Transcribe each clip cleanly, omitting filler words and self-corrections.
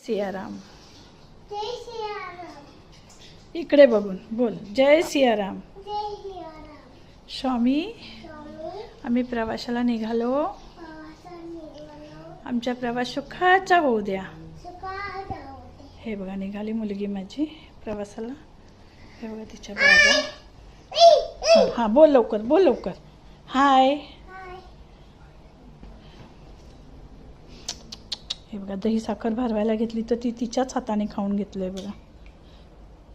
सियाराम. जय सियाराम. इकडे बघून बोल, जय सियाराम. जय सियाराम. स्वामी. स्वामी आम्ही प्रवासाला निघालो. प्रवासाला निघालो. आमचा प्रवास सुखाचा होऊ द्या. सुखात होते. हे बघा निघाली मुलगी माझी प्रवासाला. हे बघा तिच्या बॅगा. हां बोल लवकर, बोल लवकर. हाय. हाय. हे बघा दही साखर भरवायला घेतली तर ती तिच्याच हाताने खाऊन घेतलंय बघा.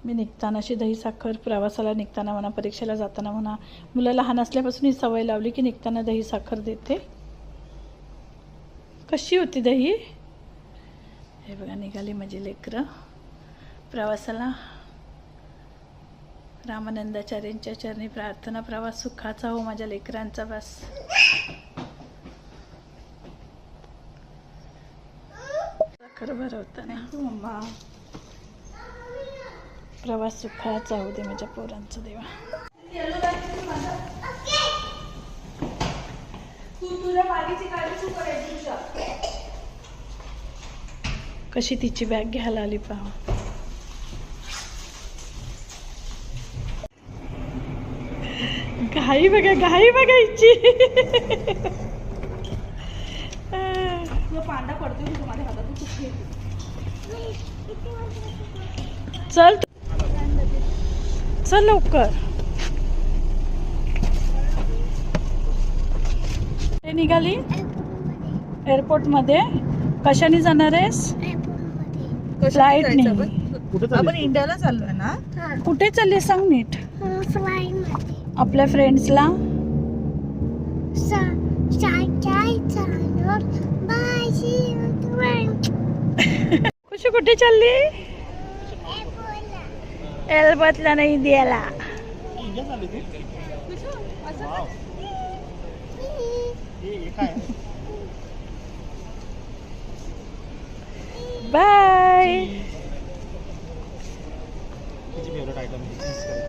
मी निघताना अशी दही साखर, प्रवासाला निघताना म्हणा, परीक्षेला जाताना म्हणा, मुलं लहान असल्यापासून ही सवय लावली की निघताना दही साखर देते. कशी होती दही. हे बघा निघाली माझी लेकरं प्रवासाला. रामानंदाचार्यांच्या चरणी प्रार्थना, प्रवास सुखाचा हो माझ्या लेकरांचा. बस साखर भरवताना मम्मा, प्रवास सुखाचा होऊ दे माझ्या पोरांचा देवा. कशी तिची बॅग घ्यायला आली पहा. घाई बघा, घाई बघायची. पांडा पडतोय तुम्हाला हातातून कुठे. चल चल लवकर. ते निघाली एअरपोर्ट मध्ये. कशाने जाणार आहेस. फ्लाईटने. आपण इंडियाला चाललोय ना. कुठे चालले सांग नीट. फ्लाईट मध्ये. आपल्या फ्रेंड्सला. खुशी कुठे चालली. एल्बतला नाही द्यायला. बाय.